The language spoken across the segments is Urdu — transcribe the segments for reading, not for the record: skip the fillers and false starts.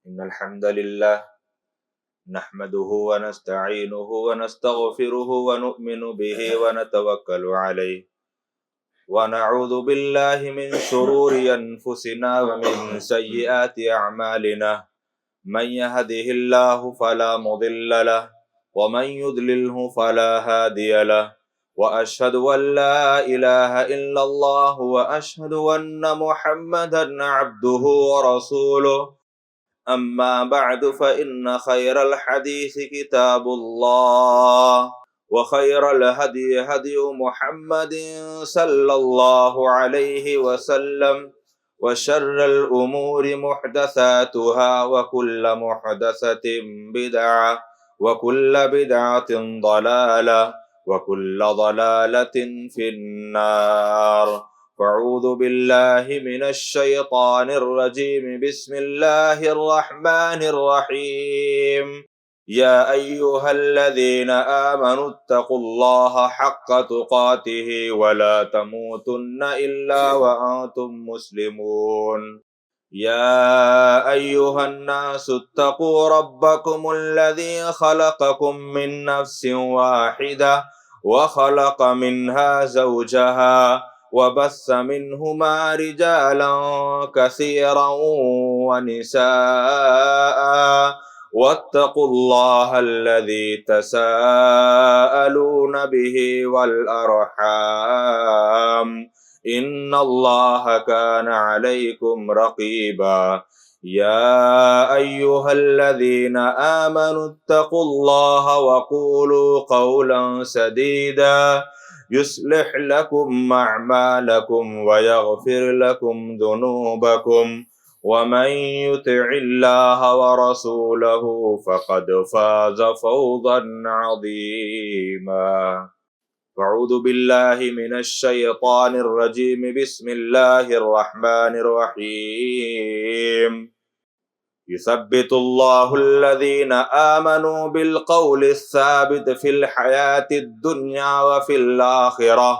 إن الحمد لله نحمده ونستعينه ونستغفره ونؤمن به ونتوكل عليه ونعوذ بالله من شرور أنفسنا ومن سيئات أعمالنا من يهده الله فلا مضل له ومن يضلله فلا هادي له وأشهد أن لا إله إلا الله وأشهد أن محمدا عبده ورسوله أما بعد فإن خير الحديث كتاب الله وخير الهدي هدي محمد صلى الله عليه وسلم وشر الأمور محدثاتها وكل محدثة بدعة وكل بدعة ضلالة وكل ضلالة في النار فاعوذ بالله من الشيطان الرجيم بسم الله الرحمن الرحيم يا أيها الذين آمنوا اتقوا الله حق تقاته ولا تموتن إلا وأنتم مسلمون يا أيها الناس اتقوا ربكم الذي خلقكم من نفس واحدة وخلق منها زوجها وبث منهما رجالا كثيرا ونساء واتقوا الله الذي تساءلون به والأرحام إن الله كان عليكم رقيبا يا أيها الذين آمنوا اتقوا الله وقولوا قولا سديدا يصلح لكم أعمالكم ويغفر لكم ذنوبكم ومن يطع الله ورسوله فقد فاز فوزا عظيما أعوذ بالله من الشيطان الرجيم بسم الله الرحمن الرحيم يثبت الله الذين آمنوا بالقول الثابت في الحياة الدنيا وفي الآخرة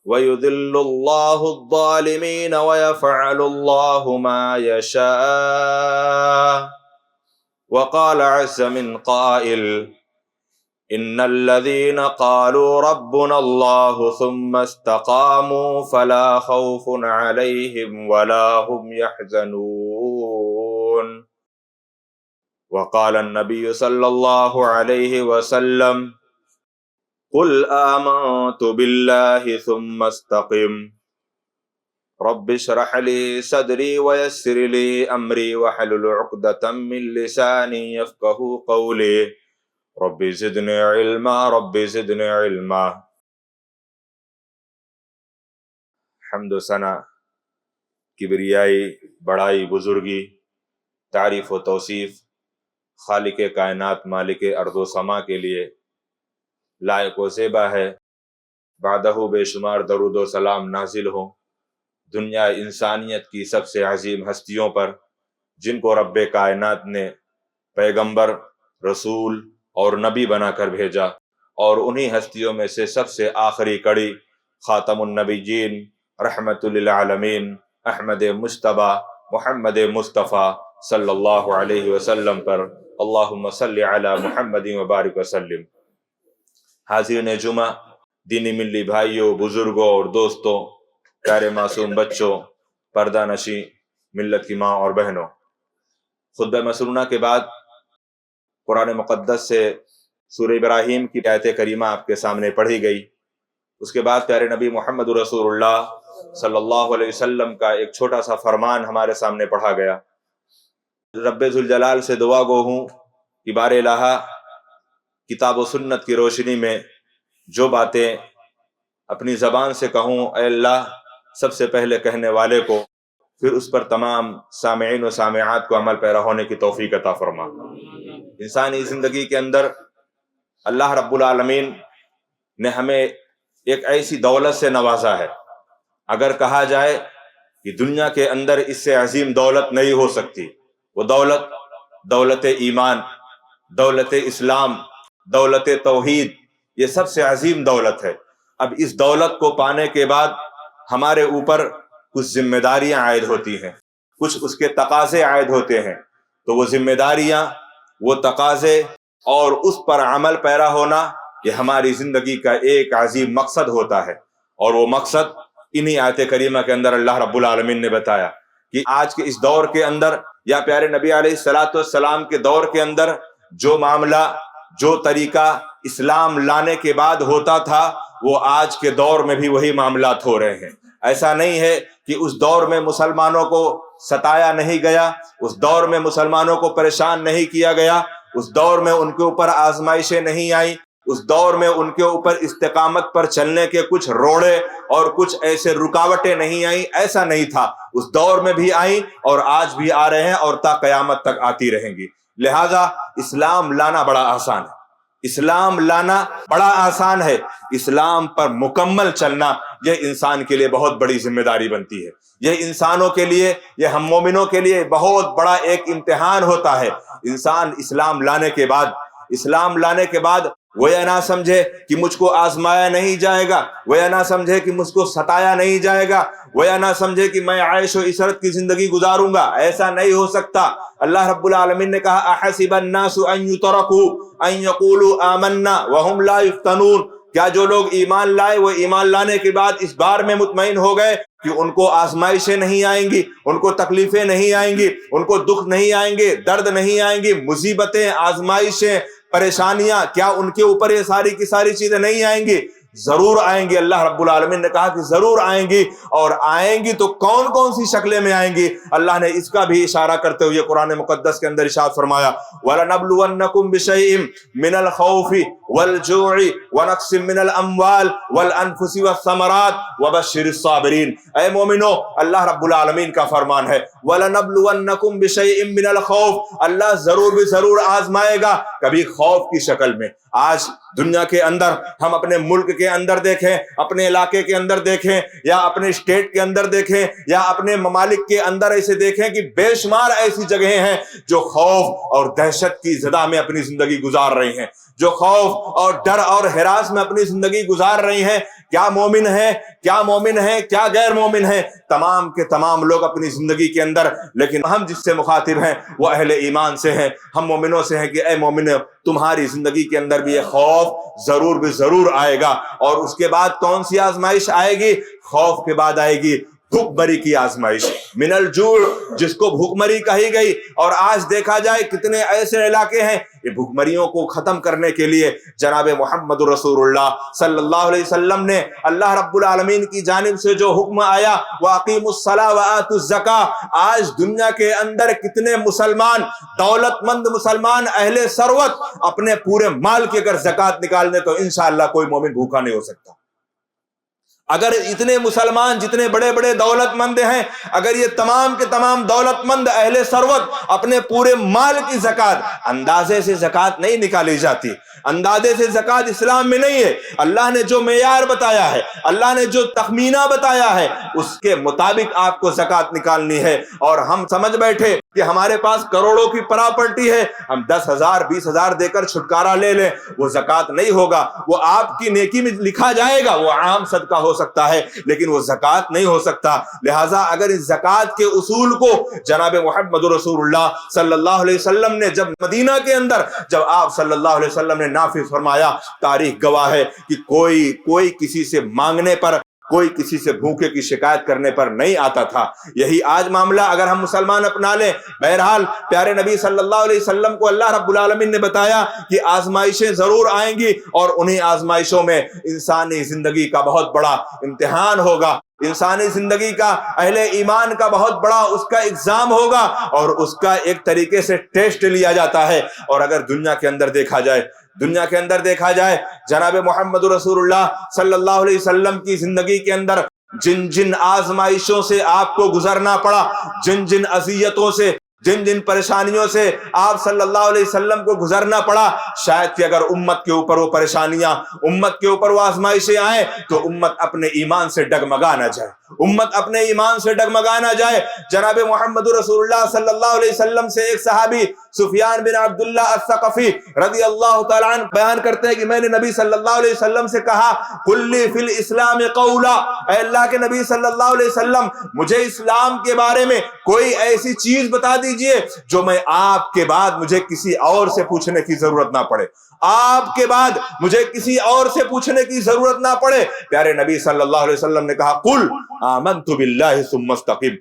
ويذل الله الظالمين ويفعل الله ما يشاء وقال عز من قائل إن الذين قالوا ربنا الله ثم استقاموا فلا خوف عليهم ولا هم يحزنون وقال النبي صلى الله عليه وسلم قل آمنت بالله ثم استقم رب اشرح لي صدري ويسر لي أمري واحلل عقدة من لساني يفقهوا قولي رب زدنی علما رب زدنی علما. حمد و ثنا، کبریائی، بڑائی، بزرگی، تعریف و توصیف خالق کائنات مالک ارض و سما کے لیے لائق و زیبا ہے. بعدہ بے شمار درود و سلام نازل ہوں دنیا انسانیت کی سب سے عظیم ہستیوں پر، جن کو رب کائنات نے پیغمبر، رسول اور نبی بنا کر بھیجا، اور انہی ہستیوں میں سے سب سے آخری کڑی خاتم النبیین رحمت للعالمین احمد مجتبیٰ محمد مصطفیٰ صلی اللہ علیہ وسلم پر اللہم صلی علی محمد وبارک وسلم. حاضرین جمعہ، دینی ملی بھائیوں، بزرگوں اور دوستوں، پیارے معصوم بچوں، پردہ نشیں ملت کی ماں اور بہنوں، خطبہ مسنونہ کے بعد قرآن مقدس سے سورہ ابراہیم کی آیت کریمہ آپ کے سامنے پڑھی گئی. اس کے بعد پیارے نبی محمد رسول اللہ صلی اللہ علیہ وسلم کا ایک چھوٹا سا فرمان ہمارے سامنے پڑھا گیا. رب ذوالجلال سے دعا گو ہوں کہ بار الہ کتاب و سنت کی روشنی میں جو باتیں اپنی زبان سے کہوں، اے اللہ سب سے پہلے کہنے والے کو، پھر اس پر تمام سامعین و سامعات کو عمل پیرا ہونے کی توفیق عطا فرما. انسانی زندگی کے اندر اللہ رب العالمین نے ہمیں ایک ایسی دولت سے نوازا ہے، اگر کہا جائے کہ دنیا کے اندر اس سے عظیم دولت نہیں ہو سکتی، وہ دولت ایمان، دولت اسلام، دولت توحید، یہ سب سے عظیم دولت ہے. اب اس دولت کو پانے کے بعد ہمارے اوپر کچھ ذمہ داریاں عائد ہوتی ہیں، کچھ اس کے تقاضے عائد ہوتے ہیں. تو وہ ذمہ داریاں، وہ تقاضے اور اس پر عمل پیرا ہونا یہ ہماری زندگی کا ایک عظیم مقصد ہوتا ہے۔ اور وہ مقصد انہی آیت کریمہ کے اندر اللہ رب العالمین نے بتایا کہ آج کے اس دور کے اندر یا پیارے نبی علیہ الصلوۃ والسلام کے دور کے اندر جو معاملہ، جو طریقہ اسلام لانے کے بعد ہوتا تھا وہ آج کے دور میں بھی وہی معاملات ہو رہے ہیں۔ ایسا نہیں ہے کہ اس دور میں مسلمانوں کو ستایا نہیں گیا، اس دور میں مسلمانوں کو پریشان نہیں کیا گیا، اس دور میں ان کے اوپر آزمائشیں نہیں آئیں، اس دور میں ان کے اوپر استقامت پر چلنے کے کچھ روڑے اور کچھ ایسے رکاوٹیں نہیں آئیں۔ ایسا نہیں تھا، اس دور میں بھی آئیں اور آج بھی آ رہے ہیں اور تا قیامت تک آتی رہیں گی۔ لہذا اسلام لانا بڑا آسان ہے، اسلام لانا بڑا آسان ہے، اسلام پر مکمل چلنا یہ انسان کے لیے بہت بڑی ذمہ داری بنتی ہے۔ یہ انسانوں کے لیے، یہ ہم مومنوں کے لیے بہت بڑا ایک امتحان ہوتا ہے۔ انسان اسلام لانے کے بعد وہ یہ نہ سمجھے کہ مجھ کو آزمایا نہیں جائے گا، وہ یہ نہ سمجھے کہ مجھ کو ستایا نہیں جائے گا، وہ یہ نہ سمجھے کہ میں عیش و عشرت کی زندگی گزاروں گا۔ ایسا نہیں ہو سکتا۔ اللہ رب العالمین نے کہا احسب الناس ان يتركوا ان يقولوا آمنا وهم لا يفتنون، کیا جو لوگ ایمان لائے وہ ایمان لانے کے بعد اس بار میں مطمئن ہو گئے کہ ان کو آزمائشیں نہیں آئیں گی، ان کو تکلیفیں نہیں آئیں گی، ان کو دکھ نہیں آئیں گے، درد نہیں آئیں گی، مصیبتیں، آزمائشیں، پریشانیاں، کیا ان کے اوپر یہ ساری کی ساری چیزیں نہیں آئیں گی؟ ضرور آئیں گی۔ اللہ رب العالمین نے کہا کہ ضرور آئیں گی، اور آئیں گی تو کون کون سی شکلیں میں آئیں گی؟ اللہ نے اس کا بھی اشارہ کرتے ہوئے قرآن مقدس کے اندر ارشاد فرمایا وَلَنَبْلُوَنَّكُمْ بِشَيْءٍ مِّنَ الْخَوْفِ وَالْجُوعِ وَنَقْصٍ مِّنَ الْأَمْوَالِ وَالْأَنفُسِ وَالثَّمَرَاتِ وَبَشِّرِ الصَّابِرِينَ۔ اے مومنو، اللہ رب العالمین کا فرمان ہے وَلَنَبْلُوَنَّكُمْ بِشَيْءٍ مِّنَ الْخَوْفِ، اللہ ضرور بھی ضرور آزمائے گا، کبھی خوف کی شکل میں۔ آج دنیا کے اندر ہم اپنے ملک کے اندر دیکھیں، اپنے علاقے کے اندر دیکھیں، یا اپنے اسٹیٹ کے اندر دیکھیں، یا اپنے ممالک کے اندر ایسے دیکھیں کہ بے شمار ایسی جگہیں ہیں جو خوف اور دہشت کی زدہ میں اپنی زندگی گزار رہی ہیں، جو خوف اور ڈر اور ہراس میں اپنی زندگی گزار رہی ہیں۔ کیا مومن ہے، کیا مومن ہے، کیا غیر مومن ہے، تمام کے تمام لوگ اپنی زندگی کے اندر، لیکن ہم جس سے مخاطب ہیں وہ اہل ایمان سے ہیں، ہم مومنوں سے ہیں کہ اے مومنو، تمہاری زندگی کے اندر بھی یہ خوف ضرور بھی ضرور آئے گا۔ اور اس کے بعد کون سی آزمائش آئے گی؟ خوف کے بعد آئے گی بھوک مری کی آزمائش، من الجوع، جس کو بھوک مری کہی گئی۔ اور آج دیکھا جائے کتنے ایسے علاقے ہیں، یہ بھوک مریوں کو ختم کرنے کے لیے جناب محمد رسول اللہ صلی اللہ علیہ وسلم نے اللہ رب العالمین کی جانب سے جو حکم آیا وَأَقِيمُوا الصَّلَاةَ وَآتُوا الزَّكَاةَ، آج دنیا کے اندر کتنے مسلمان، دولت مند مسلمان، اہل ثروت، اپنے پورے مال کی اگر زکوٰۃ نکال دیں تو انشاءاللہ کوئی مومن بھوکا نہیں ہو سکتا۔ اگر اتنے مسلمان جتنے بڑے بڑے دولت مند ہیں، اگر یہ تمام کے تمام دولت مند اہل ثروت اپنے پورے مال کی زکوٰۃ، اندازے سے زکوٰۃ نہیں نکالی جاتی، اندازے سے زکوٰۃ اسلام میں نہیں ہے۔ اللہ نے جو معیار بتایا ہے، اللہ نے جو تخمینہ بتایا ہے، اس کے مطابق آپ کو زکوٰۃ نکالنی ہے۔ اور ہم سمجھ بیٹھے کہ ہمارے پاس کروڑوں کی پراپرٹی ہے، ہم 10,000 20,000 دے کر چھٹکارا لے لیں، وہ زکوٰۃ نہیں ہوگا۔ وہ آپ کی نیکی میں لکھا جائے گا، وہ عام صدقہ ہو سکتا ہے لیکن وہ زکوٰۃ نہیں ہو سکتا۔ لہٰذا اگر اس زکوٰۃ کے اصول کو جناب محمد رسول اللہ صلی اللہ علیہ وسلم نے جب مدینہ کے اندر جب آپ صلی اللہ علیہ وسلم نے نافذ فرمایا، تاریخ گواہ ہے کہ کوئی کسی سے مانگنے پر، کوئی کسی سے بھوکے کی شکایت کرنے پر نہیں آتا تھا۔ یہی آج معاملہ اگر ہم مسلمان اپنا لیں، بہرحال پیارے نبی صلی اللہ علیہ وسلم کو اللہ رب العالمین نے بتایا کہ آزمائشیں ضرور آئیں گی، اور انہی آزمائشوں میں انسانی زندگی کا بہت بڑا امتحان ہوگا، انسانی زندگی کا، اہل ایمان کا بہت بڑا اس کا ایگزام ہوگا، اور اس کا ایک طریقے سے ٹیسٹ لیا جاتا ہے۔ اور اگر دنیا کے اندر دیکھا جائے جناب محمد رسول اللہ صلی اللہ علیہ وسلم کی زندگی کے اندر جن جن آزمائشوں سے آپ کو گزرنا پڑا، جن جن اذیتوں سے، جن جن پریشانیوں سے آپ صلی اللہ علیہ وسلم کو گزرنا پڑا، شاید کہ اگر امت کے اوپر وہ پریشانیاں، امت کے اوپر وہ آزمائشیں آئیں تو امت اپنے ایمان سے ڈگمگا نہ جائے، امت اپنے ایمان سے ڈگمگا نہ جائے۔ جناب محمد رسول اللہ صلی اللہ علیہ وسلم سے ایک صحابی سفیان بن عبداللہ الثقفی رضی اللہ تعالیٰ عنہ بیان کرتے ہیں کہ میں نے نبی صلی اللہ علیہ وسلم سے کہا قل لی فی الاسلام قولا، اے اللہ کے نبی صلی اللہ علیہ وسلم مجھے اسلام کے بارے میں کوئی ایسی چیز بتا دیجئے جو میں آپ کے بعد مجھے کسی اور سے پوچھنے کی ضرورت نہ پڑے، آپ کے بعد مجھے کسی اور سے پوچھنے کی ضرورت نہ پڑے۔ پیارے نبی صلی اللہ علیہ وسلم نے کہا قل آمنت باللہ ثم استقم،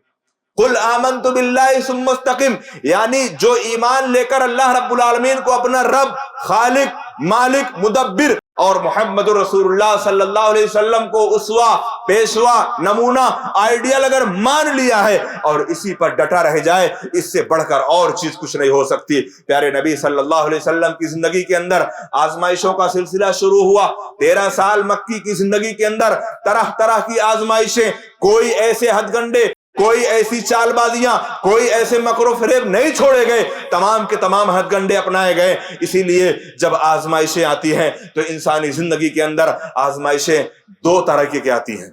قل آمنت باللہ ثم استقم، یعنی جو ایمان لے کر اللہ رب العالمین کو اپنا رب، خالق، مالک، مدبر اور محمد رسول اللہ صلی اللہ علیہ وسلم کو اسوہ، پیشوا، نمونہ، آئیڈیل اگر مان لیا ہے اور اسی پر ڈٹا رہ جائے، اس سے بڑھ کر اور چیز کچھ نہیں ہو سکتی۔ پیارے نبی صلی اللہ علیہ وسلم کی زندگی کے اندر آزمائشوں کا سلسلہ شروع ہوا۔ 13 سال مکی کی زندگی کے اندر طرح طرح کی آزمائشیں، کوئی ایسے ہتھ گنڈے، کوئی ایسی چال بازیاں، کوئی ایسے مکر و فریب نہیں چھوڑے گئے، تمام کے تمام ہتھ گنڈے اپنائے گئے۔ اسی لیے جب آزمائشیں آتی ہیں تو انسانی زندگی کے اندر آزمائشیں دو طرح کی آتی ہیں،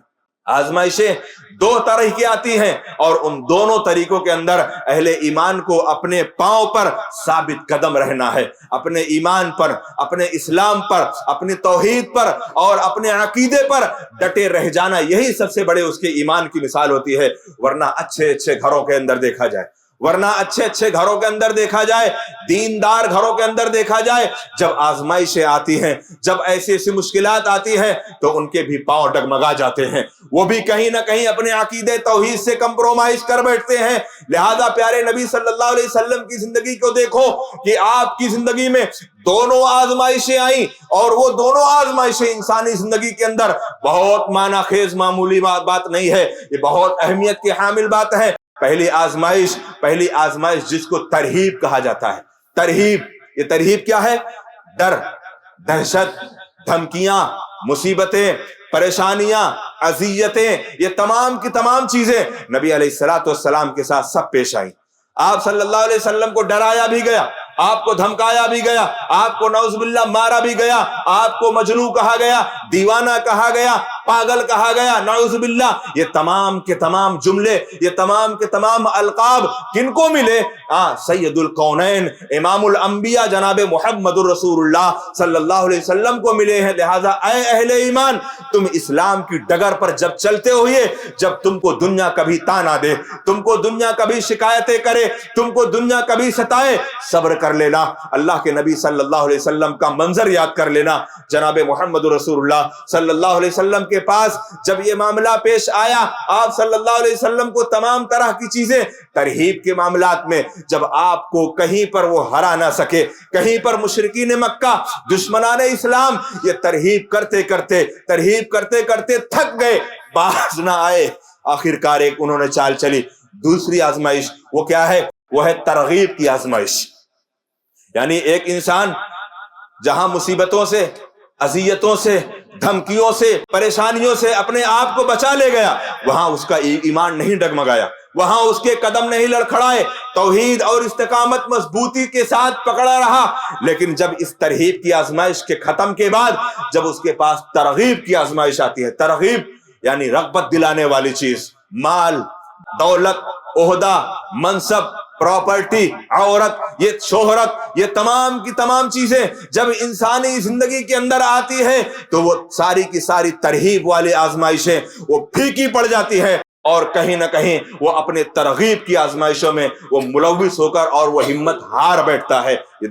آزمائشیں دو طرح کی آتی ہیں، اور ان دونوں طریقوں کے اندر اہل ایمان کو اپنے پاؤں پر ثابت قدم رہنا ہے، اپنے ایمان پر، اپنے اسلام پر، اپنی توحید پر اور اپنے عقیدے پر ڈٹے رہ جانا، یہی سب سے بڑے اس کے ایمان کی مثال ہوتی ہے۔ ورنہ اچھے اچھے گھروں کے اندر دیکھا جائے، ورنہ اچھے اچھے گھروں کے اندر دیکھا جائے، دیندار گھروں کے اندر دیکھا جائے، جب آزمائشیں آتی ہیں، جب ایسی ایسی مشکلات آتی ہیں تو ان کے بھی پاؤں ڈگمگا جاتے ہیں، وہ بھی کہیں نہ کہیں اپنے عقیدے توحید سے کمپرومائز کر بیٹھتے ہیں۔ لہذا پیارے نبی صلی اللہ علیہ وسلم کی زندگی کو دیکھو کہ آپ کی زندگی میں دونوں آزمائشیں آئیں، اور وہ دونوں آزمائشیں انسانی زندگی کے اندر بہت معنی خیز معمولی بات نہیں ہے، یہ بہت اہمیت کی حامل بات ہے۔ پہلی آزمائش جس کو ترہیب کہا جاتا ہے، ترہیب، یہ ترہیب کیا ہے؟ ڈر، دہشت، دھمکیاں، مصیبتیں، پریشانیاں، اذیتیں، یہ تمام کی تمام چیزیں نبی علیہ الصلوۃ والسلام کے ساتھ سب پیش آئیں۔ آپ صلی اللہ علیہ وسلم کو ڈرایا بھی گیا، آپ کو دھمکایا بھی گیا، آپ کو نعوذ باللہ مارا بھی گیا، آپ کو مجنون کہا گیا، دیوانہ کہا گیا، پاگل کہا گیا، نعوذ باللہ۔ یہ تمام کے تمام جملے، یہ تمام کے تمام القاب کن کو ملے؟ سید الکونین، امام الانبیاء جناب محمد الرسول اللہ صلی اللہ علیہ وسلم کو ملے ہیں۔ لہذا اے اہل ایمان، تم اسلام کی ڈگر پر جب چلتے ہوئے، جب تم کو دنیا کبھی تانا دے، تم کو دنیا کبھی شکایتیں کرے، تم کو دنیا کبھی ستائے، صبر کر لینا، اللہ کے نبی صلی اللہ علیہ وسلم کا منظر یاد کر لینا۔ جناب محمد رسول اللہ صلی اللہ علیہ وسلم کے پاس جب یہ معاملہ پیش آیا، آپ صلی اللہ علیہ وسلم کو تمام طرح کی چیزیں ترہیب کے معاملات میں، جب آپ کو کہیں پر وہ ہرا نہ سکے، کہیں پر مشرکین مکہ، دشمنان اسلام یہ ترہیب کرتے کرتے تھک گئے، باز نہ آئے، آخر کار ایک انہوں نے چال چلی۔ دوسری آزمائش وہ کیا ہے؟ وہ ہے ترغیب کی آزمائش، یعنی ایک انسان جہاں مصیبتوں سے، اذیتوں سے، دھمکیوں سے، پریشانیوں سے اپنے آپ کو بچا لے گیا، وہاں اس کا ایمان نہیں ڈگمگایا، وہاں اس کے قدم نہیں لڑکھڑائے، توحید اور استقامت مضبوطی کے ساتھ پکڑا رہا۔ لیکن جب اس ترہیب کی آزمائش کے ختم کے بعد جب اس کے پاس ترغیب کی آزمائش آتی ہے، ترغیب یعنی رغبت دلانے والی چیز، مال، دولت، عہدہ، منصب، پراپرٹی، عورت، یہ شہرت، یہ تمام کی تمام چیزیں جب انسانی زندگی کے اندر آتی ہے تو وہ ساری کی ساری ترہیب والی آزمائشیں وہ پھیکی پڑ جاتی ہے، اور کہیں نہ کہیں وہ اپنے ترغیب کی آزمائشوں میں وہ ملوث ہو کر اور وہ ہمت ہار بیٹھتا ہے۔ یہ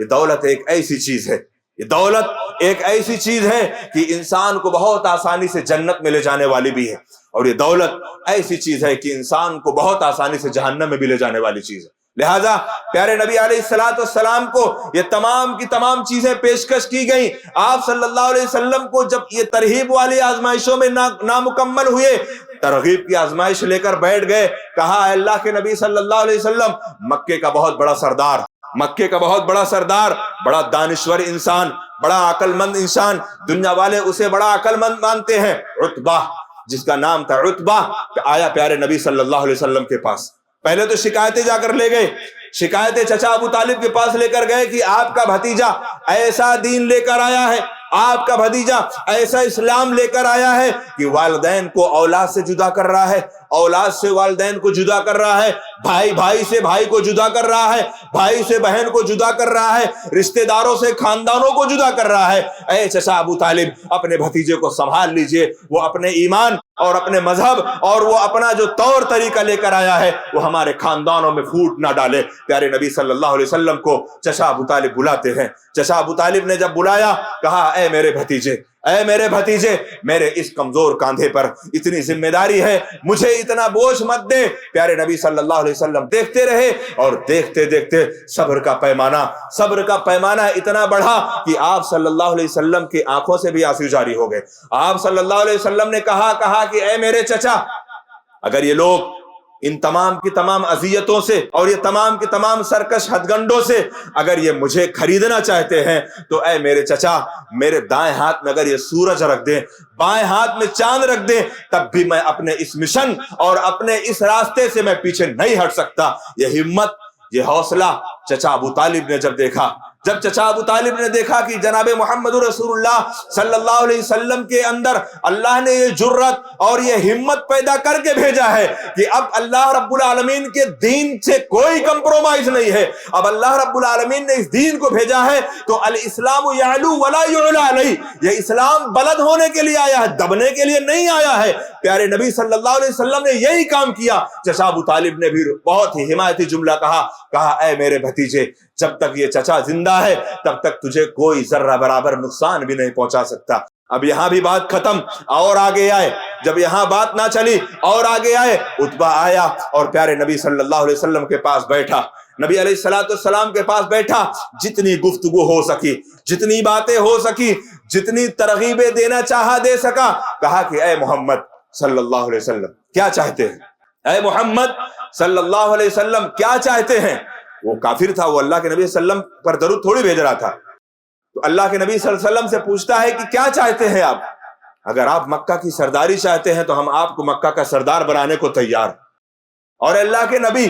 دولت ایک ایسی چیز ہے، یہ دولت ایک ایسی چیز ہے کہ انسان کو بہت آسانی سے جنت میں لے جانے والی بھی ہے، اور یہ دولت ایسی چیز ہے کہ انسان کو بہت آسانی سے جہنم میں بھی لے جانے والی چیز ہے۔ لہذا پیارے نبی علیہ الصلوۃ والسلام کو یہ تمام کی تمام چیزیں پیشکش کی گئیں۔ آپ صلی اللہ علیہ وسلم کو جب یہ ترہیب والی آزمائشوں میں نامکمل ہوئے، ترغیب کی آزمائش لے کر بیٹھ گئے، کہا اے اللہ کے نبی صلی اللہ علیہ وسلم، مکے کا بہت بڑا سردار، بڑا دانشور انسان، بڑا عقل مند انسان، دنیا والے اسے بڑا عقل مند مانتے ہیں، عتبہ، جس کا نام تھا عتبہ، آیا پیارے نبی صلی اللہ علیہ وسلم کے پاس۔ پہلے تو شکایتیں جا کر لے گئے، شکایتیں چچا ابو طالب کے پاس لے کر گئے کہ آپ کا بھتیجا ایسا دین لے کر آیا ہے، آپ کا بھتیجا ایسا اسلام لے کر آیا ہے کہ والدین کو اولاد سے جدا کر رہا ہے، اولاد سے والدین کو جدا کر رہا ہے، بھائی بھائی سے بھائی کو جدا کر رہا ہے، بھائی سے بہن کو جدا کر رہا ہے، رشتہ داروں سے خاندانوں کو جدا کر رہا ہے۔ اے چچا ابو طالب، اپنے بھتیجے کو سنبھال لیجئے، وہ اپنے ایمان اور اپنے مذہب اور وہ اپنا جو طور طریقہ لے کر آیا ہے وہ ہمارے خاندانوں میں پھوٹ نہ ڈالے۔ پیارے نبی صلی اللہ علیہ وسلم کو چچا ابو طالب بلاتے ہیں۔ چچا ابو طالب نے جب بلایا، کہا اے میرے بھتیجے، اے میرے بھتیجے، میرے اس کمزور کاندھے پر اتنی ذمہ داری ہے، مجھے اتنا بوجھ مت دے۔ پیارے نبی صلی اللہ علیہ وسلم دیکھتے رہے اور دیکھتے دیکھتے صبر کا پیمانہ اتنا بڑھا کہ آپ صلی اللہ علیہ وسلم کی آنکھوں سے بھی آنسو جاری ہو گئے۔ آپ صلی اللہ علیہ وسلم نے کہا کہ اے میرے چچا، اگر یہ لوگ ان تمام کی تمام اذیتوں سے اور یہ تمام کی تمام سرکش ہتھگنڈوں سے اگر یہ مجھے خریدنا چاہتے ہیں تو اے میرے چچا، میرے دائیں ہاتھ میں اگر یہ سورج رکھ دیں، بائیں ہاتھ میں چاند رکھ دیں، تب بھی میں اپنے اس مشن اور اپنے اس راستے سے میں پیچھے نہیں ہٹ سکتا۔ یہ ہمت، یہ حوصلہ چچا ابو طالب نے جب چچا ابو طالب نے دیکھا کہ جناب محمد رسول اللہ صلی اللہ علیہ وسلم کے اندر اللہ نے یہ جرت اور یہ ہمت پیدا کر کے بھیجا ہے کہ اب اللہ رب العالمین کے دین سے کوئی کمپرومائز نہیں ہے، اب اللہ رب العالمین نے اس دین کو بھیجا ہے تو الاسلام یعلو ولا یعلا علیہ، یہ اسلام بلند ہونے کے لیے آیا ہے، دبنے کے لیے نہیں آیا ہے۔ پیارے نبی صلی اللہ علیہ وسلم نے یہی کام کیا۔ چچا ابو طالب نے بھی بہت ہی حمایتی جملہ کہا اے میرے بھتیجے، جب تک یہ چچا زندہ ہے تب تک تجھے کوئی ذرہ برابر نقصان بھی نہیں پہنچا سکتا۔ اب یہاں بھی بات ختم، اور آگے آئے، جب یہاں بات نہ چلی اور آگے آئے، عتبہ آیا اور پیارے نبی صلی اللہ علیہ وسلم کے پاس بیٹھا، نبی علیہ السلام کے پاس بیٹھا، جتنی گفتگو ہو سکی، جتنی باتیں ہو سکی، جتنی ترغیبیں دینا چاہا دے سکا۔ کہا کہ اے محمد صلی اللہ علیہ وسلم کیا چاہتے ہیں؟ اے محمد صلی اللہ علیہ وسلم کیا چاہتے ہیں؟ وہ کافر تھا، وہ اللہ کے نبی صلی اللہ علیہ وسلم پر درود تھوڑی بھیج رہا تھا، تو اللہ کے نبی صلی اللہ علیہ وسلم سے پوچھتا ہے کہ کیا چاہتے ہیں آپ؟ اگر آپ مکہ کی سرداری چاہتے ہیں تو ہم آپ کو مکہ کا سردار بنانے کو تیار، اور اللہ کے نبی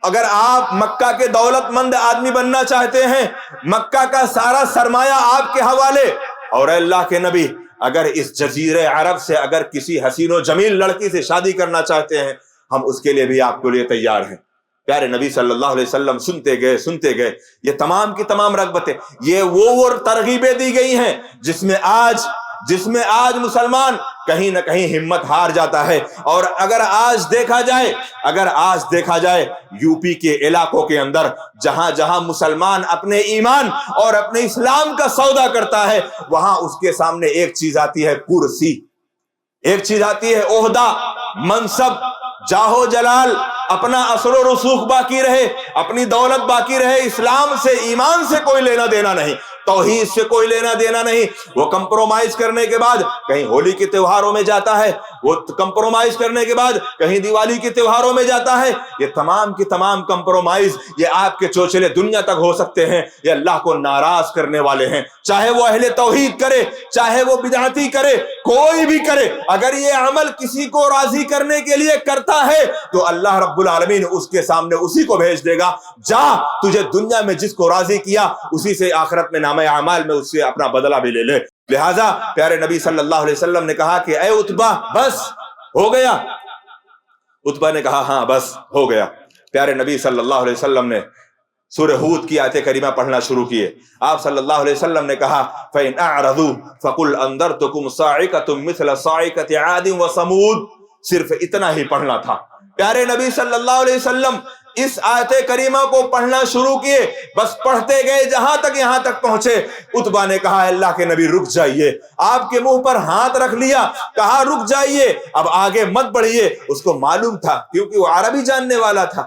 اگر آپ مکہ کے دولت مند آدمی بننا چاہتے ہیں، مکہ کا سارا سرمایہ آپ کے حوالے، اور اللہ کے نبی اگر اس جزیرے عرب سے اگر کسی حسین و جمیل لڑکی سے شادی کرنا چاہتے ہیں، ہم اس کے لیے بھی آپ کے لیے تیار ہیں۔ پیارے نبی صلی اللہ علیہ وسلم سنتے گئے یہ تمام کی تمام رغبتیں، یہ وہ ترغیبیں دی گئی ہیں جس میں آج مسلمان کہیں نہ کہیں ہمت ہار جاتا ہے۔ اور اگر آج دیکھا جائے یو پی کے علاقوں کے اندر جہاں جہاں مسلمان اپنے ایمان اور اپنے اسلام کا سودا کرتا ہے، وہاں اس کے سامنے ایک چیز آتی ہے کرسی، ایک چیز آتی ہے عہدہ، منصب، جاہو جلال، اپنا اثر و رسوخ باقی رہے، اپنی دولت باقی رہے۔ اسلام سے، ایمان سے کوئی لینا دینا نہیں، توحید سے کوئی لینا دینا نہیں۔ وہ کمپرومائز کرنے کے بعد کہیں ہولی کے تہواروں میں جاتا ہے، وہ کمپرومائز کرنے کے بعد کہیں دیوالی کے تہواروں میں جاتا ہے۔ یہ تمام کی تمام کمپرومائز یہ آپ کے چوچلے دنیا تک ہو سکتے ہیں، یہ اللہ کو ناراض کرنے والے ہیں۔ چاہے وہ اہل توحید کرے، چاہے وہ بدعتی کرے، کوئی بھی کرے، اگر یہ عمل کسی کو راضی کرنے کے لیے کرتا ہے تو اللہ رب العالمین اس کے سامنے اسی کو بھیج دے گا، جا تجھے دنیا میں جس کو راضی کیا اسی سے آخرت میں نامہ اعمال میں اس سے اپنا بدلہ بھی لے لے۔ لہذا پیارے نبی صلی اللہ علیہ وسلم نے کہا کہ اے عتبہ بس ہو گیا۔ عتبہ نے کہا ہاں بس ہو گیا۔ پیارے نبی صلی اللہ علیہ وسلم نے سورہ ہود کی آیت کریمہ پڑھنا شروع کیے۔ آپ صلی اللہ علیہ وسلم نے کہا فَإِنْ أَعْرَضُوا فَقُلْ أَنذَرْتُكُمْ صَاعِقَةٌ مِثْلَ صَاعِقَةِ عَادٍ وَثَمُودَ، صرف اتنا ہی پڑھنا تھا۔ پیارے نبی صلی اللہ علیہ وسلم اس آیت کریمہ کو پڑھنا شروع کیے، بس پڑھتے گئے جہاں تک یہاں تک پہنچے۔ عتبہ نے کہا اللہ کے نبی رک جائیے، آپ کے منہ پر ہاتھ رکھ لیا، کہا رک جائیے، اب آگے مت بڑھیے۔ اس کو معلوم تھا کیونکہ وہ عربی جاننے والا تھا،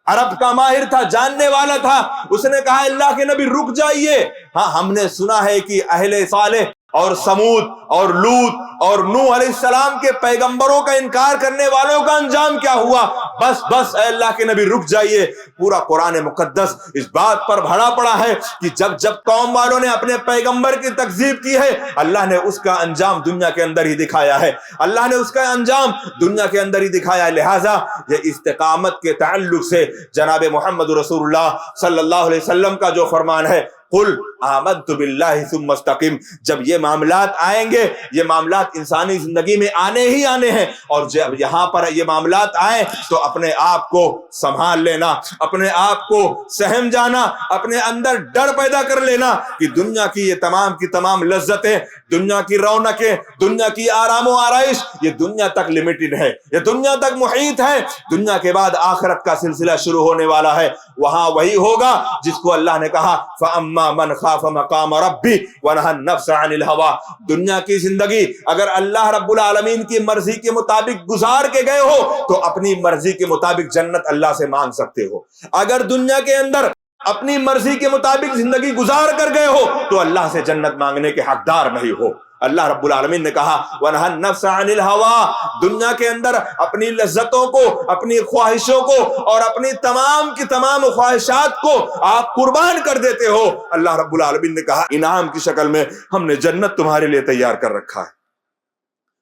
عرب کا ماہر تھا، جاننے والا تھا۔ اس نے کہا اللہ کے نبی رک جائیے، ہاں ہم نے سنا ہے کہ اہل صالح اور سمود اور لوط اور نوح علیہ السلام کے پیغمبروں کا انکار کرنے والوں کا انجام کیا ہوا، بس اے اللہ کے نبی رک جائیے۔ پورا قرآن مقدس اس بات پر بھرا پڑا ہے کہ جب قوم والوں نے اپنے پیغمبر کی تکذیب کی ہے، اللہ نے اس کا انجام دنیا کے اندر ہی دکھایا ہے، اللہ نے اس کا انجام دنیا کے اندر ہی دکھایا ہے۔ لہٰذا یہ استقامت کے تعلق سے جناب محمد رسول اللہ صلی اللہ علیہ وسلم کا جو فرمان ہے قل آمنت باللہ ثم استقم. جب یہ معاملات آئیں گے، یہ معاملات انسانی زندگی میں آنے ہی آنے ہیں، اور جب یہاں پر یہ معاملات آئیں تو اپنے آپ کو سنبھال لینا، اپنے آپ کو سہم جانا، اپنے اندر ڈر پیدا کر لینا کہ دنیا کی یہ تمام کی تمام لذتیں، دنیا کی رونقیں، دنیا کی آرام و آرائش، یہ دنیا تک لمیٹڈ ہے، یہ دنیا تک محیط ہے. دنیا کے بعد آخرت کا سلسلہ شروع ہونے والا ہے. وہاں وہی ہوگا جس کو اللہ نے کہا فَأَمَّا مَنْ خَافَ مَقَامَ رَبِّهِ وَنَهَى النَّفْسَ عَنِ الْهَوَىٰ. دنیا کی زندگی اگر اللہ رب العالمین کی مرضی کے مطابق گزار کے گئے ہو تو اپنی مرضی کے مطابق جنت اللہ سے مانگ سکتے ہو. اگر دنیا کے اندر اپنی مرضی کے مطابق زندگی گزار کر گئے ہو تو اللہ سے جنت مانگنے کے حقدار نہیں ہو. اللہ رب العالمین نے کہا وَنَهَى النَّفْسَ عَنِ الْهَوَىٰ. دنیا کے اندر اپنی لذتوں کو، اپنی خواہشوں کو اور اپنی تمام کی تمام خواہشات کو آپ قربان کر دیتے ہو. اللہ رب العالمین نے کہا انعام کی شکل میں ہم نے جنت تمہارے لیے تیار کر رکھا ہے.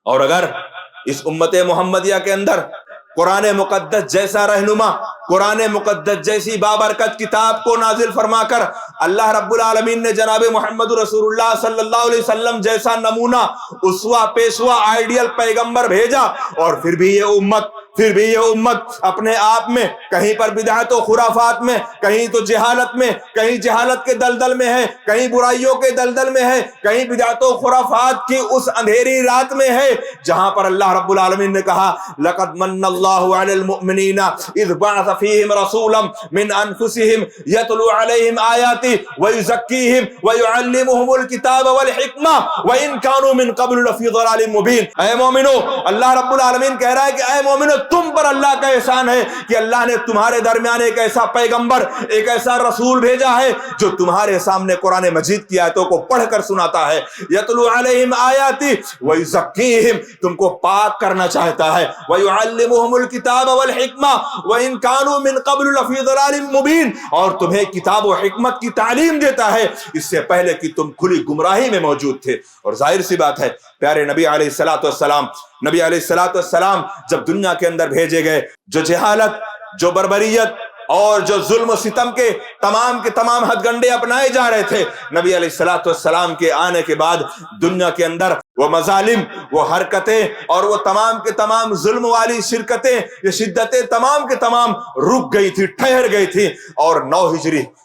اور اگر اس امت محمدیہ کے اندر قرآن مقدس جیسا رہنما، قرآن مقدس جیسی بابرکت کتاب کو نازل فرما کر اللہ رب العالمین نے جناب محمد رسول اللہ صلی اللہ علیہ وسلم جیسا نمونہ، اسوہ، پیشوا، آئیڈیل پیغمبر بھیجا، اور پھر بھی یہ امت اپنے آپ میں کہیں پر بدعت و خرافات میں، کہیں تو جہالت میں، کہیں جہالت کے دلدل میں ہے، کہیں برائیوں کے دلدل میں ہے، کہیں بدعت و خرافات کی اس اندھیری رات میں ہے جہاں پر اللہ رب العالمین نے کہا لقد من اللہ علی المؤمنین اذ بعث فیہم رسولا من انفسہم یتلو علیہم آیاتی ویزکیہم ویعلمہم الکتاب والحکمہ وان کانوا من قبل لفی ضلال مبین. اے مومنو، اللہ رب العالمین کہہ رہا ہے کہ اے مومنو، تم پر اللہ کا احسان ہے کہ اللہ نے تمہارے درمیان ایک ایسا پیغمبر، ایک ایسا رسول بھیجا ہے جو تمہارے سامنے قرآن مجید کی آیتوں کو پڑھ کر سناتا ہے. یتلو علیہم آیاتی ویزکیہم، تم کو پاک کرنا چاہتا ہے، ویعلمہم الکتاب والحکمہ وان کانوا من قبل لفی ضلال مبین، اور تمہیں کتاب و حکمت کی تعلیم دیتا ہے اس سے پہلے کہ تم کھلی گمراہی میں موجود تھے. اور ظاہر سی بات ہے پیارے نبی علیہ السلام جب دنیا کے اندر بھیجے گئے، جو جہالت، جو بربریت اور جو ظلم و ستم کے تمام ہتھ گنڈے اپنائے جا رہے تھے، نبی علیہ السلام کے آنے کے بعد دنیا کے اندر وہ مظالم، وہ حرکتیں اور وہ تمام کے تمام ظلم والی شرکتیں، یہ شدتیں تمام کے تمام رک گئی تھی، ٹھہر گئی تھی. اور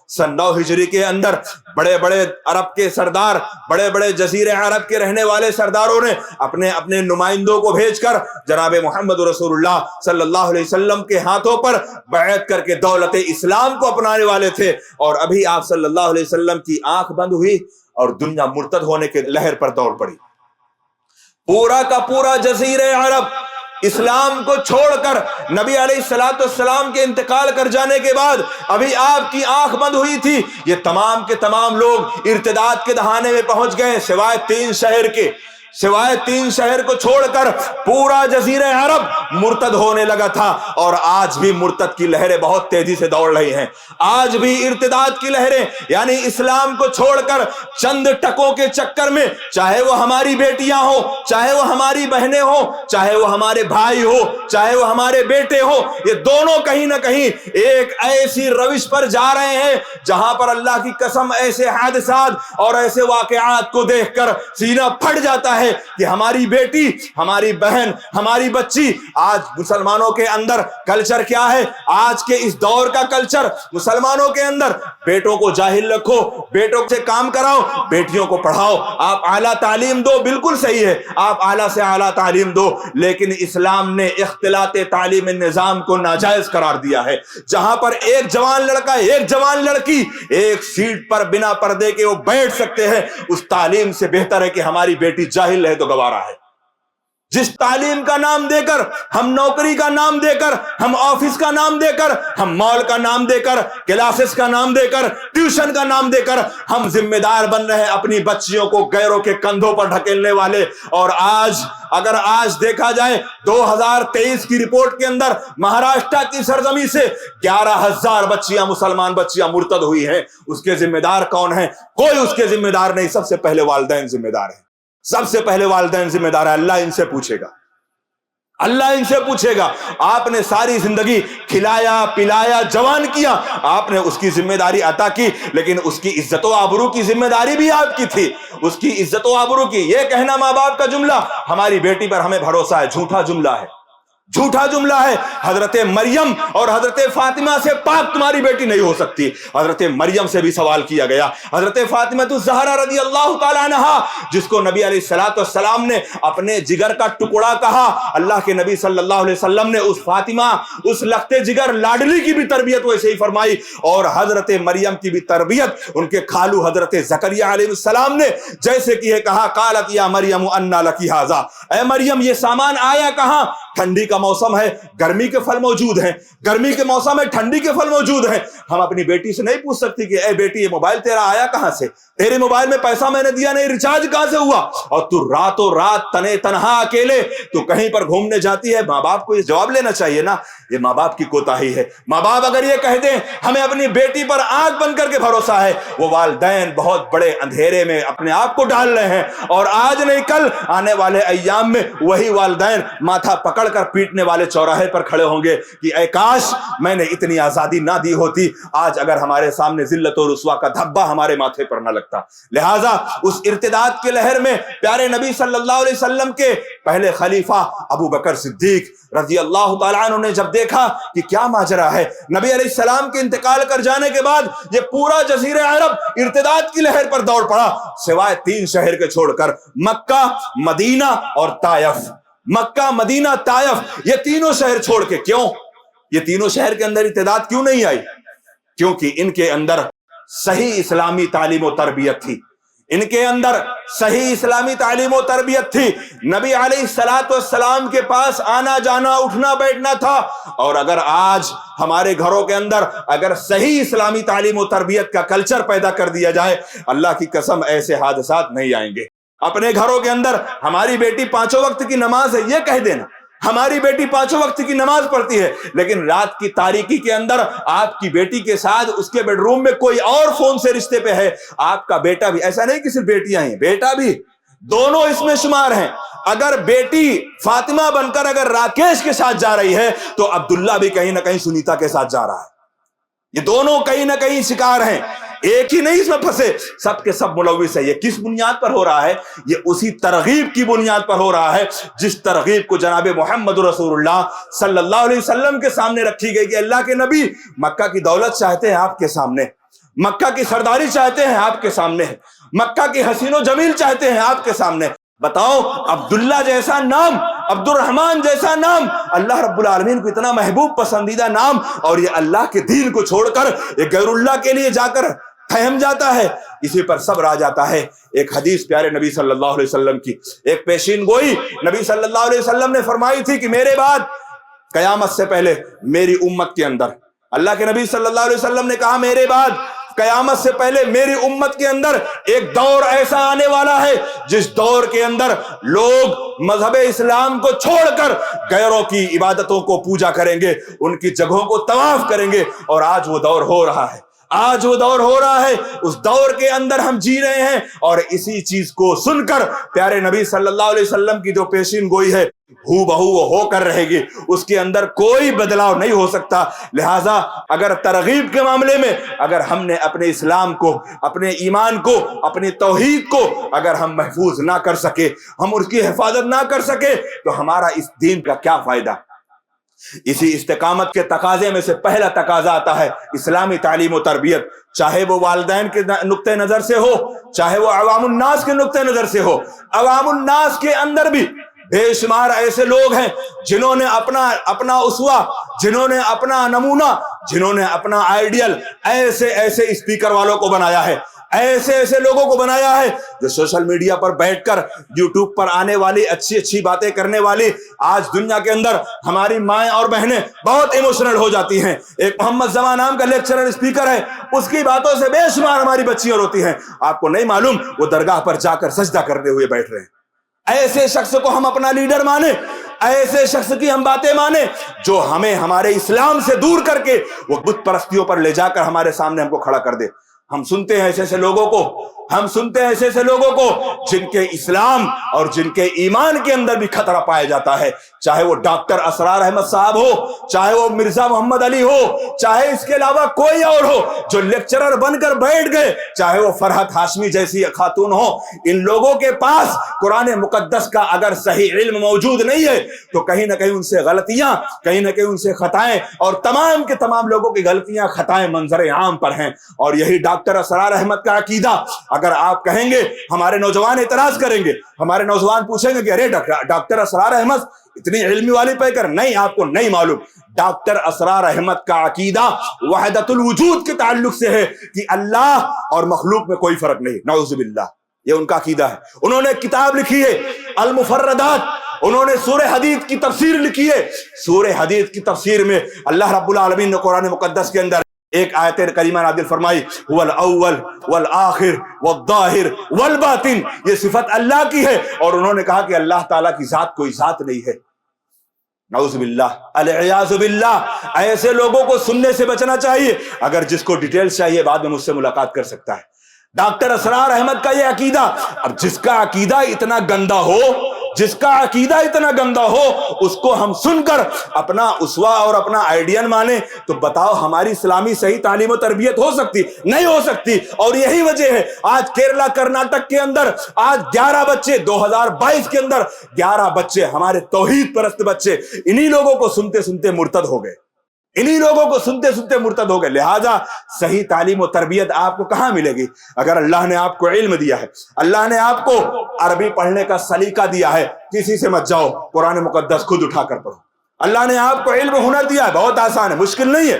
سن 9 ہجری کے اندر بڑے بڑے عرب کے سردار، بڑے بڑے جزیرے عرب کے رہنے والے سرداروں نے اپنے نمائندوں کو بھیج کر جناب محمد رسول اللہ صلی اللہ علیہ وسلم کے ہاتھوں پر بیعت کر کے دولت اسلام کو اپنانے والے تھے. اور ابھی آپ صلی اللہ علیہ وسلم کی آنکھ بند ہوئی اور دنیا مرتد ہونے کے لہر پر دوڑ پڑی. پورا کا پورا جزیرہ عرب اسلام کو چھوڑ کر نبی علیہ السلام کے انتقال کر جانے کے بعد ابھی آپ کی آنکھ بند ہوئی تھی. یہ تمام کے تمام لوگ ارتداد کے دہانے میں پہنچ گئے، سوائے 3 شہر کو چھوڑ کر پورا جزیرہ عرب مرتد ہونے لگا تھا. اور آج بھی مرتد کی لہریں بہت تیزی سے دوڑ رہی ہیں. آج بھی ارتداد کی لہریں، یعنی اسلام کو چھوڑ کر چند ٹکوں کے چکر میں، چاہے وہ ہماری بیٹیاں ہوں، چاہے وہ ہماری بہنیں ہوں، چاہے وہ ہمارے بھائی ہو، چاہے وہ ہمارے بیٹے ہو، یہ دونوں کہیں نہ کہیں ایک ایسی روش پر جا رہے ہیں جہاں پر اللہ کی قسم ایسے حادثات اور ایسے واقعات کو دیکھ کر سینہ پھٹ جاتا ہے کہ ہماری بیٹی، ہماری بہن، ہماری بچی. آج مسلمانوں کے اندر کلچر کیا ہے؟ آج کے اس دور کا کلچر مسلمانوں کے اندر بیٹوں کو جاہل رکھو، بیٹوں سے کام کراؤ، بیٹیوں کو پڑھاؤ، آپ اعلیٰ تعلیم دو. بالکل صحیح ہے، آپ اعلیٰ سے اعلیٰ تعلیم دو، لیکن اسلام نے اختلاط تعلیم نظام کو ناجائز قرار دیا ہے. جہاں پر ایک جوان لڑکا، ایک جوان لڑکی ایک سیٹ پر بنا پردے کے وہ بیٹھ سکتے ہیں، اس تعلیم سے بہتر ہے کہ ہماری بیٹی جاہل رہے تو گوارا ہے. جس تعلیم کا نام دے کر، ہم نوکری کا نام دے کر، ہم آفس کا نام دے کر، ہم مال کا نام دے کر، کلاسز کا نام دے کر، ٹیوشن کا نام دے کر ہم ذمہ دار بن رہے ہیں اپنی بچیوں کو غیروں کے کندھوں پر ڈھکیلنے والے. اور اگر آج دیکھا جائے 2023 کی رپورٹ کے اندر مہاراشٹر کی سرزمین سے 11,000 مسلمان بچیاں مرتد ہوئی ہیں. اس کے ذمہ دار کون ہیں؟ کوئی اس کے ذمہ دار نہیں. سب سے پہلے والدین ذمہ دار ہیں، سب سے پہلے والدین ذمہ دار ہے. اللہ ان سے پوچھے گا. اللہ ان سے پوچھے گا آپ نے ساری زندگی کھلایا پلایا جوان کیا، آپ نے اس کی ذمہ داری عطا کی، لیکن اس کی عزت و آبرو کی ذمہ داری بھی آپ کی تھی، اس کی عزت و آبرو کی۔ یہ کہنا ماں باپ کا جملہ ہماری بیٹی پر ہمیں بھروسہ ہے، جھوٹا جملہ ہے، جھوٹا جملہ ہے۔ حضرت مریم اور حضرت فاطمہ سے پاک تمہاری بیٹی نہیں ہو سکتی۔ حضرت مریم سے بھی سوال کیا گیا، حضرت فاطمہ الزہرا رضی اللہ تعالیٰ عنہا، جس کو نبی علیہ السلام نے اپنے جگر کا ٹکڑا کہا، اللہ کے نبی صلی اللہ علیہ وسلم نے اس فاطمہ، اس لختے جگر لاڈلی کی بھی تربیت ویسے ہی فرمائی، اور حضرت مریم کی بھی تربیت ان کے خالو حضرت زکریہ علیہ السلام نے جیسے کہ یہ کہا، قالت یا مریم انا لکی ھذا، اے مریم یہ سامان آیا کہاں؟ ٹھنڈی کا موسم ہے، گرمی کے پھل موجود ہیں، گرمی کے موسم میں ٹھنڈی کے پھل موجود ہیں۔ ہم اپنی بیٹی سے نہیں پوچھ سکتی کہ اے بیٹی یہ موبائل تیرا آیا کہاں سے، تیرے موبائل میں پیسہ میں نے دیا نہیں، ریچارج کہاں سے ہوا، اور تو راتوں رات تنے تنہا اکیلے تو کہیں پر گھومنے جاتی ہے۔ ماں باپ کو یہ جواب لینا چاہیے نا، یہ ماں باپ کی کوتاہی ہے۔ ماں باپ اگر یہ کہہ دیں ہمیں اپنی بیٹی پر آنکھ بند کر کے بھروسہ ہے، وہ والدین بہت بڑے اندھیرے میں اپنے آپ کو ڈال رہے ہیں، اور آج نہیں کل آنے والے ایام میں وہی والدین ماتھا پکڑ کر پیٹنے والے چوراہے پر کھڑے ہوں گے کہ اے کاش میں نے اتنی آزادی نہ دی ہوتی، آج اگر ہمارے سامنے ذلت و رسوا کا دھبا ہمارے ماتھے پر نہ لگتا۔ لہٰذا اس ارتداد کے لہر میں پیارے نبی صلی اللہ علیہ وسلم کے پہلے خلیفہ ابو بکر صدیق رضی اللہ تعالیٰ عنہ نے جب دیکھا کہ کیا ماجرا ہے، نبی علیہ السلام کے انتقال کر جانے کے بعد یہ پورا جزیرہ عرب ارتداد کی لہر پر دوڑ پڑا، سوائے 3 شہر کے چھوڑ کر، مکہ، مدینہ اور طائف۔ مکہ، مدینہ، طائف، یہ تینوں شہر چھوڑ کے۔ کیوں؟ یہ تینوں شہر کے اندر ارتداد کیوں نہیں آئی؟ کیونکہ ان کے اندر صحیح اسلامی تعلیم و تربیت تھی، ان کے اندر صحیح اسلامی تعلیم و تربیت تھی۔ نبی علیہ السلام کے پاس آنا جانا اٹھنا بیٹھنا تھا، اور اگر آج ہمارے گھروں کے اندر اگر صحیح اسلامی تعلیم و تربیت کا کلچر پیدا کر دیا جائے، اللہ کی قسم ایسے حادثات نہیں آئیں گے۔ اپنے گھروں کے اندر ہماری بیٹی 5 وقت کی نماز ہے، یہ کہہ دینا ہماری بیٹی 5 وقت کی نماز پڑھتی ہے، لیکن رات کی تاریکی کے اندر آپ کی بیٹی کے ساتھ اس کے بیڈ روم میں کوئی اور فون سے رشتے پہ ہے، آپ کا بیٹا بھی، ایسا نہیں کہ صرف بیٹیاں ہیں، بیٹا بھی، دونوں اس میں شمار ہیں۔ اگر بیٹی فاطمہ بن کر اگر راکیش کے ساتھ جا رہی ہے تو عبداللہ بھی کہیں نہ کہیں سنیتا کے ساتھ جا رہا ہے، یہ دونوں کہیں نہ کہیں شکار ہیں، ایک ہی نہیں اس میں پھنسے، سب کے سب ملوث ہے۔ یہ کس بنیاد پر ہو رہا ہے؟ یہ اسی ترغیب کی بنیاد پر ہو رہا ہے جس ترغیب کو جناب محمد رسول اللہ صلی اللہ علیہ وسلم کے سامنے رکھی گئی کہ اللہ کے نبی مکہ کی دولت چاہتے ہیں آپ کے سامنے، مکہ کی سرداری چاہتے ہیں آپ کے سامنے، مکہ کی حسین و جمیل چاہتے ہیں آپ کے سامنے۔ بتاؤ، عبداللہ جیسا نام، عبد الرحمن جیسا نام، اللہ رب العالمین کو اتنا محبوب پسندیدہ نام، اور یہ اللہ کے دین کو چھوڑ کر یہ غیر اللہ کے لیے جا کر تھہم جاتا ہے۔ اسی پر صبر آ جاتا ہے۔ ایک حدیث پیارے نبی صلی اللہ علیہ وسلم کی، ایک پیشین گوئی نبی صلی اللہ علیہ وسلم نے فرمائی تھی کہ میرے بعد قیامت سے پہلے میری امت کے اندر، اللہ کے نبی صلی اللہ علیہ وسلم نے کہا میرے بعد قیامت سے پہلے میری امت کے اندر ایک دور ایسا آنے والا ہے جس دور کے اندر لوگ مذہب اسلام کو چھوڑ کر غیروں کی عبادتوں کو پوجا کریں گے، ان کی جگہوں کو طواف کریں گے، اور آج وہ دور ہو رہا ہے، آج وہ دور ہو رہا ہے، اس دور کے اندر ہم جی رہے ہیں، اور اسی چیز کو سن کر پیارے نبی صلی اللہ علیہ وسلم کی جو پیشین گوئی ہے ہو بہو وہ ہو کر رہے گی، اس کے اندر کوئی بدلاؤ نہیں ہو سکتا۔ لہٰذا اگر ترغیب کے معاملے میں اگر ہم نے اپنے اسلام کو، اپنے ایمان کو، اپنی توحید کو اگر ہم محفوظ نہ کر سکے، ہم اس کی حفاظت نہ کر سکے، تو ہمارا اس دین کا کیا فائدہ؟ اسی استقامت کے تقاضے میں سے پہلا تقاضا آتا ہے اسلامی تعلیم و تربیت، چاہے وہ والدین کے نقطہ نظر سے ہو، چاہے وہ عوام الناس کے نقطہ نظر سے ہو۔ عوام الناس کے اندر بھی بے شمار ایسے لوگ ہیں جنہوں نے اپنا اسوہ، جنہوں نے اپنا نمونہ، جنہوں نے اپنا آئیڈیل ایسے اسپیکر والوں کو بنایا ہے، ایسے لوگوں کو بنایا ہے جو سوشل میڈیا پر بیٹھ کر یوٹیوب پر آنے والی اچھی باتیں کرنے والی، آج دنیا کے اندر ہماری مائیں اور بہنیں بہت ایموشنل ہو جاتی ہیں۔ ایک محمد زمان نام کا لیکچرر اسپیکر ہے، اس کی باتوں سے بے شمار ہماری بچیاں روتی ہیں۔ آپ کو نہیں معلوم وہ درگاہ پر جا کر سجدہ کرتے ہوئے بیٹھ رہے ہیں۔ ایسے شخص کو ہم اپنا لیڈر مانیں، ایسے شخص کی ہم باتیں مانیں جو ہمیں ہمارے اسلام سے دور کر کے وہ بت پرستیوں پر لے جا کر ہمارے سامنے ہم کو کھڑا کر دے۔ ہم سنتے ہیں ایسے لوگوں کو، ہم سنتے ہیں ایسے ایسے لوگوں کو جن کے اسلام اور جن کے ایمان کے اندر بھی خطرہ پایا جاتا ہے، چاہے وہ ڈاکٹر اسرار احمد صاحب ہو، چاہے وہ مرزا محمد علی ہو، چاہے اس کے علاوہ کوئی اور ہو جو لیکچرر بن کر بیٹھ گئے، چاہے وہ فرحت ہاشمی جیسی خاتون ہو، ان لوگوں کے پاس قرآن مقدس کا اگر صحیح علم موجود نہیں ہے تو کہیں نہ کہیں ان سے غلطیاں، کہیں نہ کہیں ان سے خطائیں، اور تمام کے تمام لوگوں کی غلطیاں خطائیں منظر عام پر ہیں۔ اور یہی ڈاکٹر اسرار احمد کا عقیدہ اگر آپ کہیں گے، ہمارے نوجوان اعتراض کریں گے، ہمارے نوجوان پوچھیں گے کہ ارے ڈاکٹر اسرار احمد اتنی علمی والی پہ کر، نہیں آپ کو نہیں معلوم، ڈاکٹر اسرار احمد کا عقیدہ وحدت الوجود کے تعلق سے ہے کہ اللہ اور مخلوق میں کوئی فرق نہیں، نعوذ باللہ، یہ ان کا عقیدہ ہے۔ انہوں نے کتاب لکھی ہے المفردات، انہوں نے سورہ حدید کی تفسیر لکھی ہے۔ سورہ حدید کی تفسیر میں اللہ رب العالمین نے قرآن مقدس کے اندر ایک آیت کریمہ نازل فرمائی، هو الاول والآخر والظاہر والباطن، یہ صفت اللہ کی ہے، اور انہوں نے کہا کہ اللہ تعالیٰ کی ذات کوئی ذات نہیں ہے، نعوذ باللہ العیاذ باللہ۔ ایسے لوگوں کو سننے سے بچنا چاہیے۔ اگر جس کو ڈیٹیلز چاہیے بعد میں مجھ سے ملاقات کر سکتا ہے۔ ڈاکٹر اسرار احمد کا یہ عقیدہ، اب جس کا عقیدہ اتنا گندا ہو، جس کا عقیدہ اتنا گندا ہو، اس کو ہم سن کر اپنا اسوا اور اپنا آئیڈین مانے تو بتاؤ ہماری اسلامی صحیح تعلیم و تربیت ہو سکتی؟ نہیں ہو سکتی۔ اور یہی وجہ ہے آج کیرلا کرناٹک کے اندر آج 11 بچے 2022 کے اندر 11 بچے ہمارے توحید پرست بچے انہی لوگوں کو سنتے سنتے مرتد ہو گئے، انہی لوگوں کو سنتے سنتے مرتد ہو گئے۔ لہٰذا صحیح تعلیم و تربیت آپ کو کہاں ملے گی؟ اگر اللہ نے آپ کو علم دیا ہے، اللہ نے آپ کو عربی پڑھنے کا سلیقہ دیا ہے، کسی سے مت جاؤ، قرآن مقدس خود اٹھا کر پڑھو۔ اللہ نے آپ کو علم ہنر دیا ہے، بہت آسان ہے، مشکل نہیں ہے۔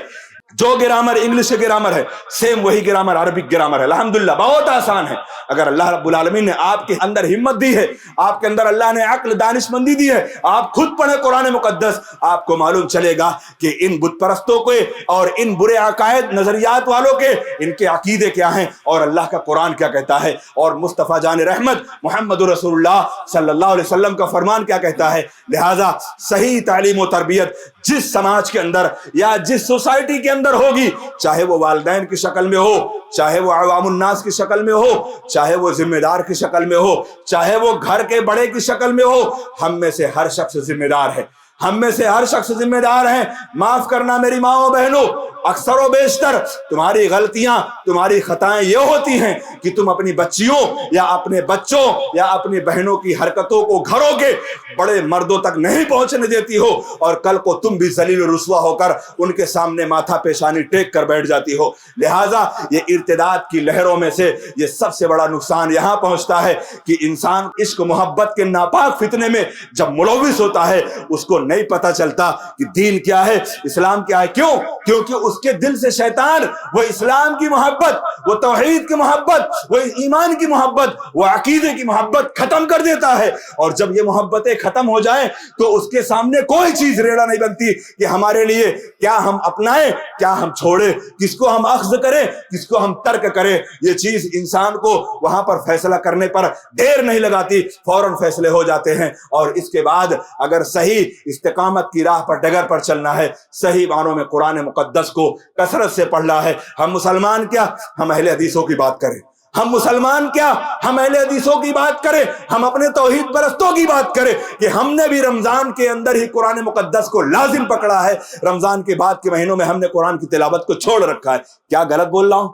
جو گرامر انگلش کے گرامر ہے سیم وہی گرامر عربک گرامر ہے، الحمدللہ بہت آسان ہے۔ اگر اللہ رب العالمین نے آپ کے اندر ہمت دی ہے، آپ کے اندر اللہ نے عقل دانش مندی دی ہے، آپ خود پڑھیں قرآن مقدس، آپ کو معلوم چلے گا کہ ان بت پرستوں کے اور ان برے عقائد نظریات والوں کے ان کے عقیدے کیا ہیں اور اللہ کا قرآن کیا کہتا ہے، اور مصطفیٰ جان رحمت محمد رسول اللہ صلی اللہ علیہ وسلم کا فرمان کیا کہتا ہے۔ لہٰذا صحیح تعلیم و تربیت جس سماج کے اندر یا جس سوسائٹی کے اندر ہوگی، چاہے وہ والدین کی شکل میں ہو، چاہے وہ عوام الناس کی شکل میں ہو، چاہے وہ ذمہ دار کی شکل میں ہو، چاہے وہ گھر کے بڑے کی شکل میں ہو، ہم میں سے ہر شخص ذمہ دار ہے، ہم میں سے ہر شخص ذمہ دار ہے۔ معاف کرنا میری ماں و بہنوں، اکثر و بیشتر تمہاری غلطیاں، تمہاری خطائیں یہ ہوتی ہیں کہ تم اپنی بچیوں یا اپنے بچوں یا اپنی بہنوں کی حرکتوں کو گھروں کے بڑے مردوں تک نہیں پہنچنے دیتی ہو، اور کل کو تم بھی ذلیل و رسوا ہو کر ان کے سامنے ماتھا پیشانی ٹیک کر بیٹھ جاتی ہو۔ لہٰذا یہ ارتداد کی لہروں میں سے یہ سب سے بڑا نقصان یہاں پہنچتا ہے کہ انسان عشق محبت کے ناپاک فتنے میں جب ملوث ہوتا ہے، اس کو نہیں پتہ چلتا کہ دین کیا ہے، اسلام کیا ہے۔ کیوں؟ کیونکہ اس کے دل سے شیطان وہ اسلام کی محبت، وہ توحید کی محبت، وہ ایمان کی محبت، وہ عقیدے کی محبت ختم کر دیتا ہے، اور جب یہ محبتیں ختم ہو جائیں تو اس کے سامنے کوئی چیز ریڑا نہیں بنتی کہ ہمارے لیے کیا ہم اپنائیں، کیا ہم چھوڑیں، کس کو ہم اخذ کریں، کس کو ہم ترک کریں۔ یہ چیز انسان کو وہاں پر فیصلہ کرنے پر دیر نہیں لگاتی، فوراً فیصلے ہو جاتے ہیں، اور اس کے بعد اگر صحیح استقامت کی راہ پر ڈگر پر چلنا ہے، صحیح معنوں میں قرآن مقدس کو کثرت سے پڑھنا ہے۔ ہم مسلمان کیا، ہم اہل حدیثوں کی بات کریں، ہم مسلمان کیا، ہم اہل حدیثوں کی بات کریں، ہم اپنے توحید پرستوں کی بات کریں کہ ہم نے بھی رمضان کے اندر ہی قرآن مقدس کو لازم پکڑا ہے، رمضان کے بعد کے مہینوں میں ہم نے قرآن کی تلاوت کو چھوڑ رکھا ہے۔ کیا غلط بول رہا ہوں؟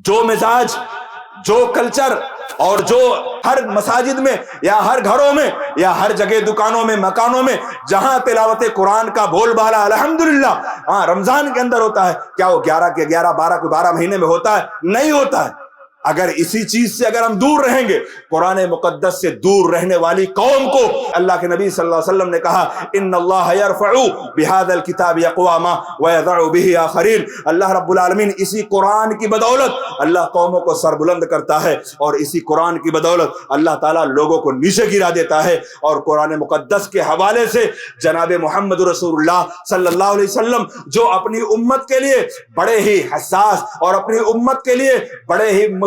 جو مزاج، جو کلچر اور جو ہر مساجد میں یا ہر گھروں میں یا ہر جگہ دکانوں میں مکانوں میں جہاں تلاوت قرآن کا بول بالا الحمدللہ ہاں رمضان کے اندر ہوتا ہے، کیا وہ 11 کے 11 12 کے 12 مہینے میں ہوتا ہے؟ نہیں ہوتا ہے۔ اگر اسی چیز سے اگر ہم دور رہیں گے، قرآن مقدس سے دور رہنے والی قوم کو اللہ کے نبی صلی اللہ علیہ وسلم نے کہا ان اللہ یرفع بهذا الكتاب اقواما ويضع به آخرین، اللہ رب العالمین اسی قرآن کی بدولت اللہ قوموں کو سر بلند کرتا ہے، اور اسی قرآن کی بدولت اللہ تعالیٰ لوگوں کو نیچے گرا دیتا ہے۔ اور قرآن مقدس کے حوالے سے جناب محمد رسول اللہ صلی اللہ علیہ وسلم جو اپنی امت کے لیے بڑے ہی حساس اور اپنی امت کے لیے بڑے ہی